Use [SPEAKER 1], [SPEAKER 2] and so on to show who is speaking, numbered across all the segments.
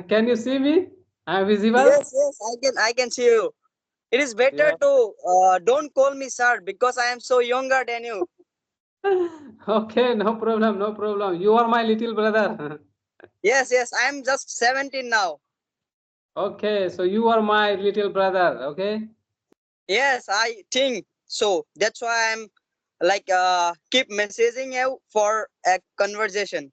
[SPEAKER 1] Can you see me? I'm visible.
[SPEAKER 2] Yes, yes, I can see you. It is better
[SPEAKER 1] Yeah.
[SPEAKER 2] to don't call me sir because I am so younger than you.
[SPEAKER 1] Okay, no problem, no problem. You are my little brother.
[SPEAKER 2] Yes, yes, I am just 17 now.
[SPEAKER 1] Okay, so you are my little brother. Okay.
[SPEAKER 2] Yes, I think so. That's why I'm like keep messaging you for a conversation.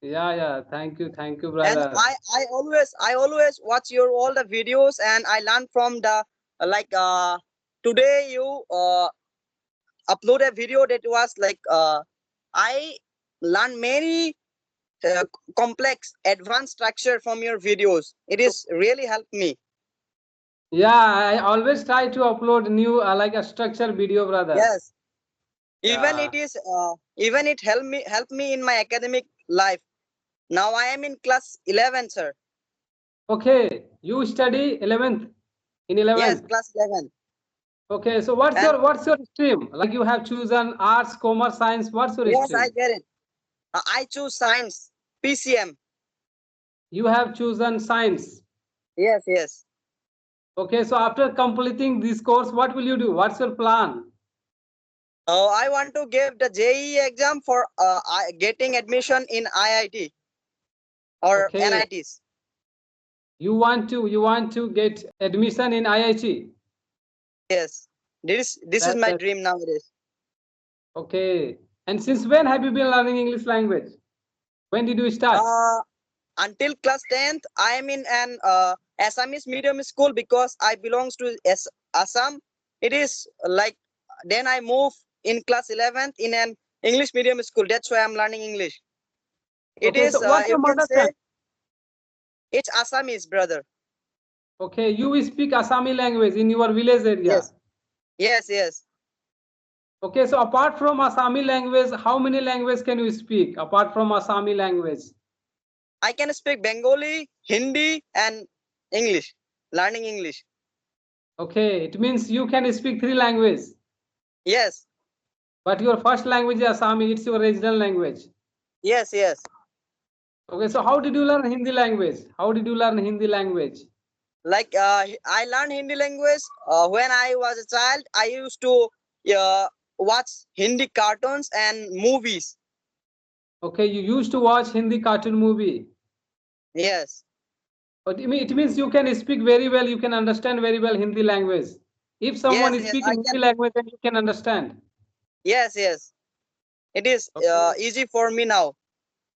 [SPEAKER 1] Yeah, yeah. Thank you,
[SPEAKER 2] And
[SPEAKER 1] brother.
[SPEAKER 2] I always watch your all the videos and I learn from the like today you upload a video that was like I learn many complex advanced structure from your videos. It is really helped me.
[SPEAKER 1] Yeah, I always try to upload new like a structured video, brother.
[SPEAKER 2] Yes, even
[SPEAKER 1] Yeah.
[SPEAKER 2] it is even it helped me in my academic life. Now I am in class 11, sir.
[SPEAKER 1] Okay, you study 11th in
[SPEAKER 2] Yes,
[SPEAKER 1] 11th.
[SPEAKER 2] class 11.
[SPEAKER 1] Okay, so
[SPEAKER 2] And
[SPEAKER 1] what's your stream? Like you have chosen arts, commerce, science. What's your
[SPEAKER 2] yes, I
[SPEAKER 1] stream?
[SPEAKER 2] get it. I choose science, PCM.
[SPEAKER 1] You have chosen science.
[SPEAKER 2] Yes, yes.
[SPEAKER 1] Okay, so after completing this course, what will you do? What's your plan?
[SPEAKER 2] I want to give the JEE exam for getting admission in IIT or
[SPEAKER 1] Okay,
[SPEAKER 2] NITs.
[SPEAKER 1] you want to get admission in IIT.
[SPEAKER 2] Yes, this is
[SPEAKER 1] That
[SPEAKER 2] my
[SPEAKER 1] that
[SPEAKER 2] dream nowadays.
[SPEAKER 1] okay. And since when have you been learning English language? When did you start?
[SPEAKER 2] Uh, until class 10th, I am in an Assamese medium school because I belongs to Assam. It is like then I move in class 11th in an English medium school. That's why I'm learning English. It
[SPEAKER 1] Okay,
[SPEAKER 2] is
[SPEAKER 1] so what's
[SPEAKER 2] you
[SPEAKER 1] your
[SPEAKER 2] can
[SPEAKER 1] mother
[SPEAKER 2] say
[SPEAKER 1] tongue?
[SPEAKER 2] it's Assamese, brother.
[SPEAKER 1] Okay, you speak Assami language in your village area.
[SPEAKER 2] Yes, yes, yes.
[SPEAKER 1] Okay, so apart from Assami language, how many languages can you speak apart from Assami language?
[SPEAKER 2] I can speak Bengali, Hindi, and English. Learning English.
[SPEAKER 1] Okay, it means you can speak three languages,
[SPEAKER 2] Yes,
[SPEAKER 1] but your first language is Assami, it's your regional language.
[SPEAKER 2] yes, yes.
[SPEAKER 1] Okay, so how did you learn Hindi language? How did you learn Hindi language?
[SPEAKER 2] Like I learned Hindi language when I was a child. I used to uh, watch Hindi cartoons and movies.
[SPEAKER 1] Okay, you used to watch Hindi cartoon movie.
[SPEAKER 2] Yes,
[SPEAKER 1] But it means you can speak very well, you can understand very well Hindi language. If someone
[SPEAKER 2] yes,
[SPEAKER 1] is
[SPEAKER 2] yes.
[SPEAKER 1] speaking
[SPEAKER 2] I
[SPEAKER 1] Hindi
[SPEAKER 2] can.
[SPEAKER 1] language, then you can understand.
[SPEAKER 2] Yes, yes. It is
[SPEAKER 1] Okay.
[SPEAKER 2] easy for me now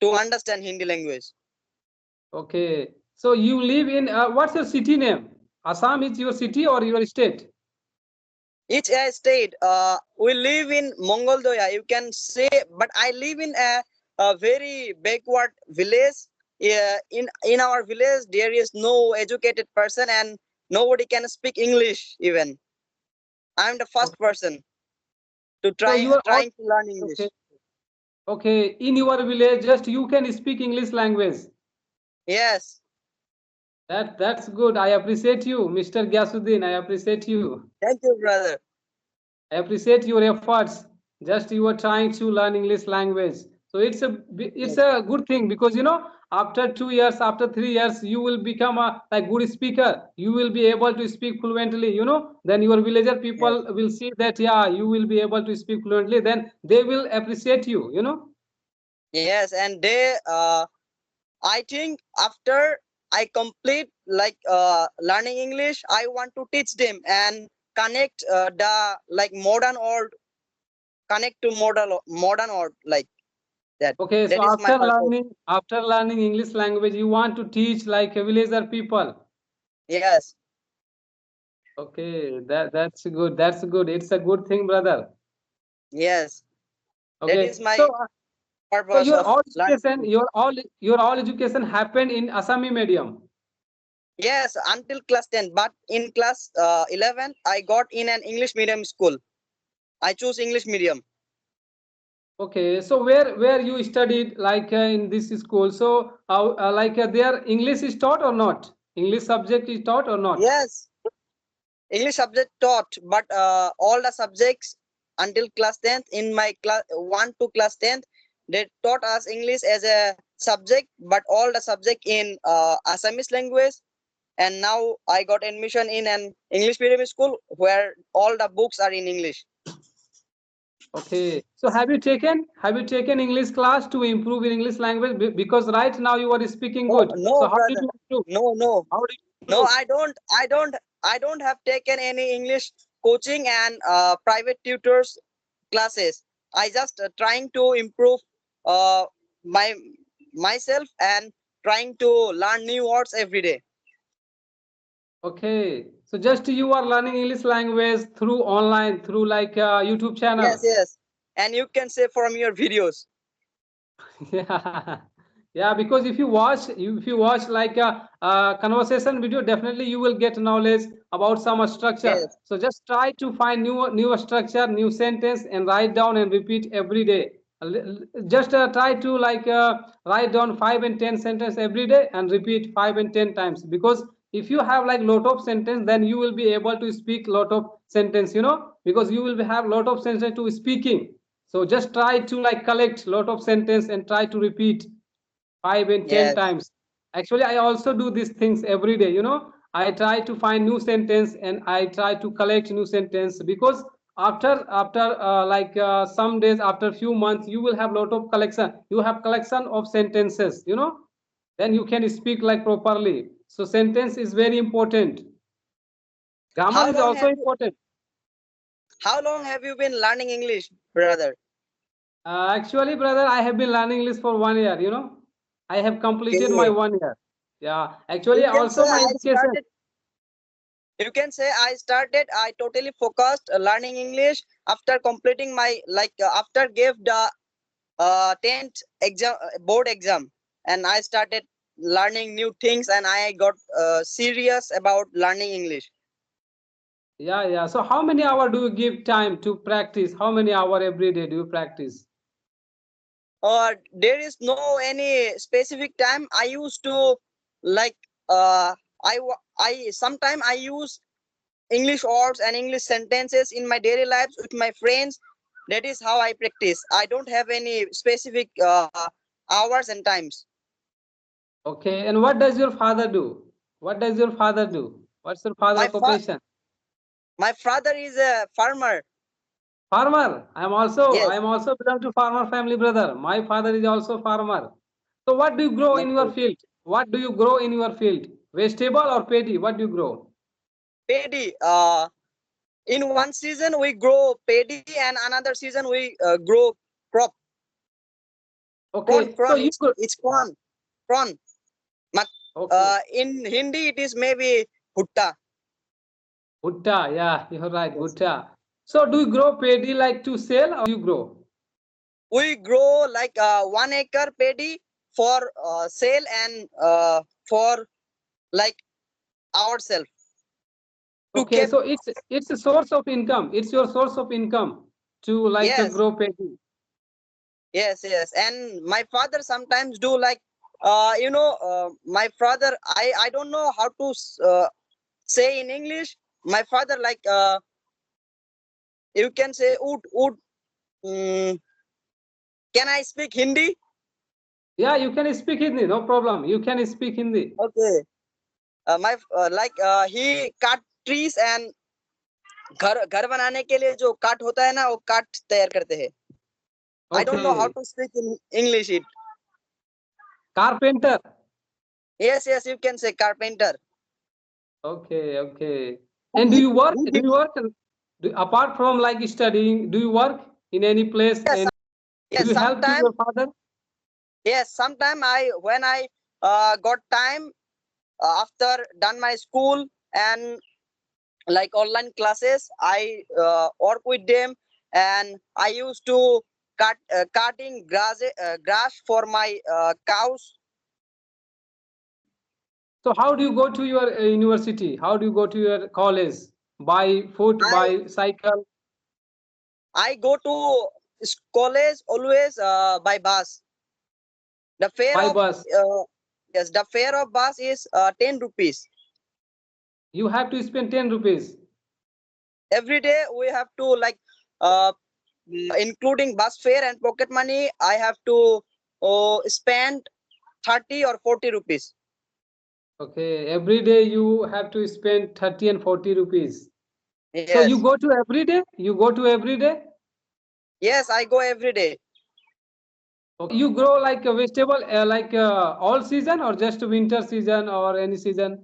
[SPEAKER 2] to understand Hindi language.
[SPEAKER 1] Okay. So you live in what's your city name? Assam is your city or your state?
[SPEAKER 2] Each state, we live in Mongoldoya. You can say, but I live in a very backward village. In our village, there is no educated person and nobody can speak English. Even I'm the first
[SPEAKER 1] Okay.
[SPEAKER 2] person to
[SPEAKER 1] So you are all
[SPEAKER 2] trying to learn
[SPEAKER 1] okay.
[SPEAKER 2] English.
[SPEAKER 1] Okay. In your village, just you can speak English language.
[SPEAKER 2] Yes,
[SPEAKER 1] That's good. I appreciate you, Mr. Gyasuddin. I appreciate you.
[SPEAKER 2] thank you, brother.
[SPEAKER 1] I appreciate your efforts. Just you are trying to learn English language. So it's
[SPEAKER 2] Yes,
[SPEAKER 1] a good thing because after 2 years, after 3 years, you will become a like good speaker. You will be able to speak fluently. Then your villager
[SPEAKER 2] yes,
[SPEAKER 1] people will see that yeah, you will be able to speak fluently. Then they will appreciate you.
[SPEAKER 2] yes, and they. I think after I complete like learning English, I want to teach them and connect the like modern world, connect to modern world like that.
[SPEAKER 1] Okay, so
[SPEAKER 2] That is my purpose.
[SPEAKER 1] after learning English language, you want to teach like a villager people.
[SPEAKER 2] Yes,
[SPEAKER 1] Okay, that's good. That's good. It's a good thing, brother.
[SPEAKER 2] yes, that is
[SPEAKER 1] Okay,
[SPEAKER 2] my
[SPEAKER 1] so
[SPEAKER 2] purpose of learning English.
[SPEAKER 1] your all education happened in Assami medium.
[SPEAKER 2] Yes, until class 10, but in class 11, I got in an English medium school. I choose English medium.
[SPEAKER 1] Okay, so where you studied like in this school? So like there English is taught or not? English subject is taught or not?
[SPEAKER 2] Yes, English subject taught, but all the subjects until class 10th in my class 1 to class 10th they taught us English as a subject, but all the subject in Assamese language. And now I got admission in an English medium school where all the books are in English.
[SPEAKER 1] Okay. So have you taken English class to improve in English language? Because right now you are speaking
[SPEAKER 2] Oh
[SPEAKER 1] good. So
[SPEAKER 2] no,
[SPEAKER 1] how did
[SPEAKER 2] brother.
[SPEAKER 1] you improve?
[SPEAKER 2] No, no,
[SPEAKER 1] How did you
[SPEAKER 2] no.
[SPEAKER 1] improve?
[SPEAKER 2] I don't have taken any English coaching and private tutors classes. I just trying to improve uh, my myself and trying to learn new words every day.
[SPEAKER 1] Okay. So just you are learning English language through online, through like YouTube
[SPEAKER 2] Yes,
[SPEAKER 1] channel.
[SPEAKER 2] yes. And you can say from your videos.
[SPEAKER 1] Yeah, yeah. Because if you watch like a conversation video, definitely you will get knowledge about some structure.
[SPEAKER 2] Yes,
[SPEAKER 1] So just try to find new structure, new sentence, and write down and repeat every day. Just try to like write down 5 and 10 sentences every day and repeat 5 and 10 times. Because if you have like lot of sentence, then you will be able to speak lot of sentence. Because you will have lot of sentence to speaking. So just try to like collect lot of sentence and try to repeat 5 and 10
[SPEAKER 2] yes,
[SPEAKER 1] times. Actually, I also do these things every day. I try to find new sentence and I try to collect new sentence because after some days, after few months, you will have lot of collection. You have collection of sentences. Then you can speak like properly. So sentence is very important. Grammar
[SPEAKER 2] how
[SPEAKER 1] is
[SPEAKER 2] long
[SPEAKER 1] also
[SPEAKER 2] have you
[SPEAKER 1] important.
[SPEAKER 2] how long have you been learning English, brother?
[SPEAKER 1] Actually, brother, I have been learning English for 1 year. I have completed my
[SPEAKER 2] Okay.
[SPEAKER 1] 1 year. Yeah,
[SPEAKER 2] You
[SPEAKER 1] actually,
[SPEAKER 2] can say
[SPEAKER 1] also my
[SPEAKER 2] I
[SPEAKER 1] education.
[SPEAKER 2] started I totally focused learning English after completing my after gave the 10th exam board exam, and I started learning new things, and I got serious about learning English.
[SPEAKER 1] Yeah, yeah. So, how many hour do you give time to practice? How many hour every day do you practice?
[SPEAKER 2] There is no any specific time. I used to like uh, I sometime I use English words and English sentences in my daily lives with my friends. That is how I practice. I don't have any specific hours and times.
[SPEAKER 1] Okay. And what does your father do? What does your father do? What's your father
[SPEAKER 2] My fa-
[SPEAKER 1] occupation?
[SPEAKER 2] my father is a farmer.
[SPEAKER 1] Farmer. I
[SPEAKER 2] Yes.
[SPEAKER 1] am also belong to farmer family, brother. My father is also farmer. So, what do you grow in your
[SPEAKER 2] Okay.
[SPEAKER 1] field? What do you grow in your field? Vegetable or paddy? What do you grow?
[SPEAKER 2] Paddy. In one season we grow paddy, and another season we grow crop. Prawn,
[SPEAKER 1] Okay, so
[SPEAKER 2] prawn.
[SPEAKER 1] you
[SPEAKER 2] It's
[SPEAKER 1] could.
[SPEAKER 2] it's prawn, prawn.
[SPEAKER 1] Okay,
[SPEAKER 2] In Hindi it is maybe hutta.
[SPEAKER 1] Bhutta, yeah, you're right,
[SPEAKER 2] Yes.
[SPEAKER 1] Bhutta. So do you grow paddy like to sell or you grow?
[SPEAKER 2] We grow like 1 acre paddy for sale and for like ourselves to
[SPEAKER 1] Okay,
[SPEAKER 2] keep.
[SPEAKER 1] so it's a source of income. It's your source of income to like
[SPEAKER 2] Yes,
[SPEAKER 1] grow paddy.
[SPEAKER 2] yes, and my father sometimes do like my father, I don't know how to say in English. My father like you can say would can I speak Hindi?
[SPEAKER 1] Yeah, you can speak Hindi, no problem. You can speak Hindi.
[SPEAKER 2] Okay. My he cut trees and घर घर बनाने के लिए जो काट होता है ना वो काट तैयार करते हैं. I don't know how
[SPEAKER 1] Okay,
[SPEAKER 2] to speak in English it.
[SPEAKER 1] carpenter.
[SPEAKER 2] Yes, you can say carpenter.
[SPEAKER 1] Okay, okay. And do you work? Do you work? Apart from like studying, do you work in any place
[SPEAKER 2] Yes,
[SPEAKER 1] and do
[SPEAKER 2] yes.
[SPEAKER 1] you help to
[SPEAKER 2] Sometime,
[SPEAKER 1] your father?
[SPEAKER 2] yes. Sometime I when I got time after done my school and like online classes, I work with them, and I used to cutting grass for my cows.
[SPEAKER 1] So how do you go to your university? How do you go to your college? By foot,
[SPEAKER 2] I
[SPEAKER 1] by cycle,
[SPEAKER 2] I go to college always by bus. The fare
[SPEAKER 1] by
[SPEAKER 2] of
[SPEAKER 1] bus?
[SPEAKER 2] yes, the fare of bus is 10 rupees.
[SPEAKER 1] You have to spend 10 rupees.
[SPEAKER 2] Every day we have to like uh, including bus fare and pocket money, I have to spend 30 or 40 rupees.
[SPEAKER 1] Okay, every day you have to spend 30 and 40 rupees. So you
[SPEAKER 2] Yes.
[SPEAKER 1] go to every day? You go to every day?
[SPEAKER 2] Yes, I go every day.
[SPEAKER 1] Okay, you grow like a vegetable like all season or just winter season or any season?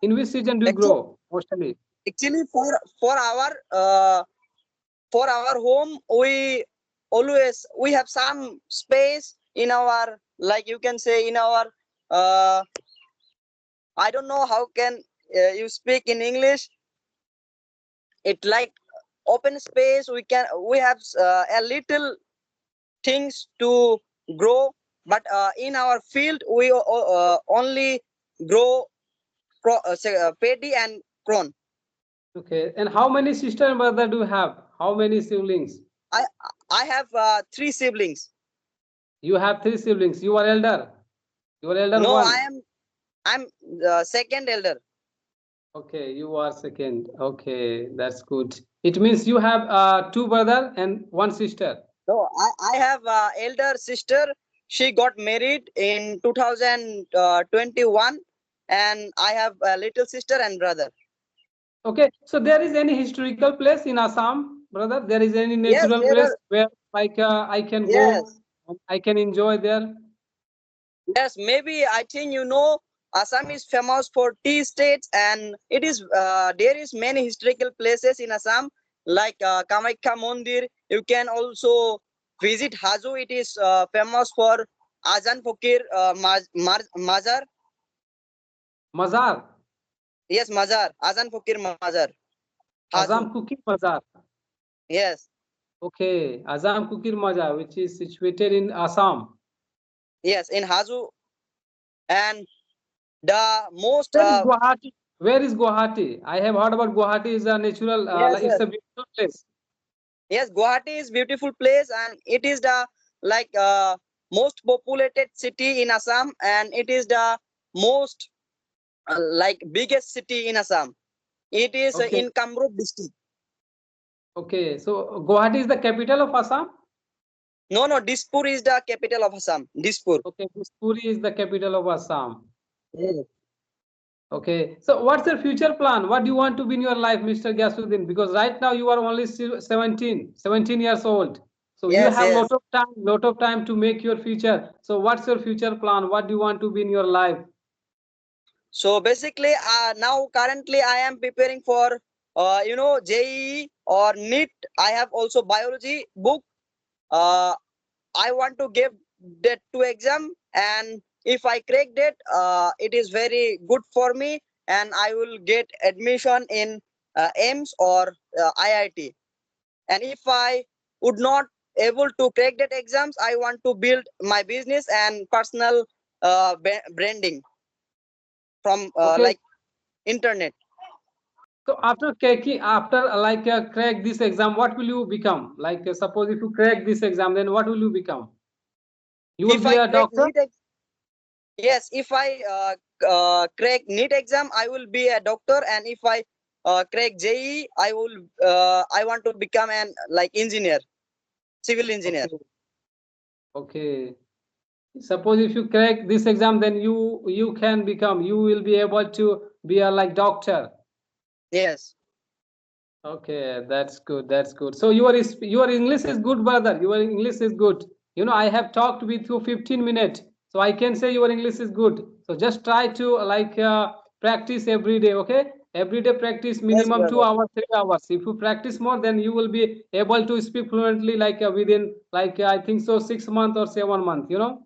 [SPEAKER 1] In which season do you
[SPEAKER 2] Actually,
[SPEAKER 1] grow mostly?
[SPEAKER 2] actually for our home, we have some space in our, like you can say, in our uh, I don't know how can you speak in English. It like open space. We have a little things to grow, but in our field we only grow paddy and corn.
[SPEAKER 1] Okay, and how many sister and brother do you have? How many siblings?
[SPEAKER 2] I I have three siblings.
[SPEAKER 1] You have three siblings. You are elder. You are elder
[SPEAKER 2] No,
[SPEAKER 1] one.
[SPEAKER 2] I'm second elder.
[SPEAKER 1] Okay, you are second. Okay, that's good. It means you have two brother and one sister.
[SPEAKER 2] No, I have elder sister. She got married in 2021, and I have a little sister and brother.
[SPEAKER 1] Okay, so there is any historical place in Assam, brother? There is any
[SPEAKER 2] Yes,
[SPEAKER 1] natural
[SPEAKER 2] there
[SPEAKER 1] place
[SPEAKER 2] are.
[SPEAKER 1] where like I can go
[SPEAKER 2] Yes,
[SPEAKER 1] and I can enjoy there?
[SPEAKER 2] yes. Maybe I think you know Assam is famous for tea estates, and it is there is many historical places in Assam like Kamakhya Mandir. You can also visit Hazu. It is famous for Azan Fakir Mazar.
[SPEAKER 1] Mazar,
[SPEAKER 2] Yes, Mazar. Azan Fakir Mazar.
[SPEAKER 1] Azam
[SPEAKER 2] Hazu.
[SPEAKER 1] Kukir Mazar.
[SPEAKER 2] Yes,
[SPEAKER 1] Okay, Azam Kukir Mazar, which is situated in Assam.
[SPEAKER 2] yes, in Hazu, and the most
[SPEAKER 1] Where is Guwahati? Where is Guwahati? I have heard about Guwahati is a natural,
[SPEAKER 2] yes,
[SPEAKER 1] it's
[SPEAKER 2] yes,
[SPEAKER 1] a beautiful place.
[SPEAKER 2] yes. Guwahati is beautiful place, and it is the like most populated city in Assam, and it is the most like biggest city in Assam. It is
[SPEAKER 1] Okay,
[SPEAKER 2] in Kamrup district.
[SPEAKER 1] okay. So Guwahati is the capital of Assam.
[SPEAKER 2] No, no, Dispur is the capital of Assam. Dispur.
[SPEAKER 1] Okay, Puri is the capital of Assam.
[SPEAKER 2] Yes,
[SPEAKER 1] Okay, so what's your future plan? What do you want to be in your life, Mr. Gyasuddin? Because right now you are only 17 years old. So you
[SPEAKER 2] yes,
[SPEAKER 1] have
[SPEAKER 2] yes.
[SPEAKER 1] lot of time to make your future. So what's your future plan? What do you want to be in your life?
[SPEAKER 2] So basically, now currently I am preparing for JEE or NEET. I have also biology book. Uh, I want to give that to exam, and if I crack that, it is very good for me, and I will get admission in AIMS or IIT. And if I would not able to crack that exams, I want to build my business and personal branding from
[SPEAKER 1] Okay,
[SPEAKER 2] like internet.
[SPEAKER 1] so after cracking, after crack this exam, what will you become? Like suppose if you crack this exam, then what will you become? You will
[SPEAKER 2] If
[SPEAKER 1] be
[SPEAKER 2] I
[SPEAKER 1] a
[SPEAKER 2] crack
[SPEAKER 1] doctor?
[SPEAKER 2] yes, if I crack NEET exam, I will be a doctor, and if I crack JEE, I want to become an like engineer, civil engineer.
[SPEAKER 1] Okay, okay. Suppose if you crack this exam, then you can become, you will be able to be a like doctor.
[SPEAKER 2] Yes,
[SPEAKER 1] Okay, that's good. That's good. So your English is good, brother. Your English is good. You know, I have talked with you 15 minutes, so I can say your English is good. So just try to practice every day. Okay, every day practice
[SPEAKER 2] yes,
[SPEAKER 1] minimum two
[SPEAKER 2] brother.
[SPEAKER 1] hours, 3 hours. If you practice more, then you will be able to speak fluently within I think so 6 months or 7 months. You know.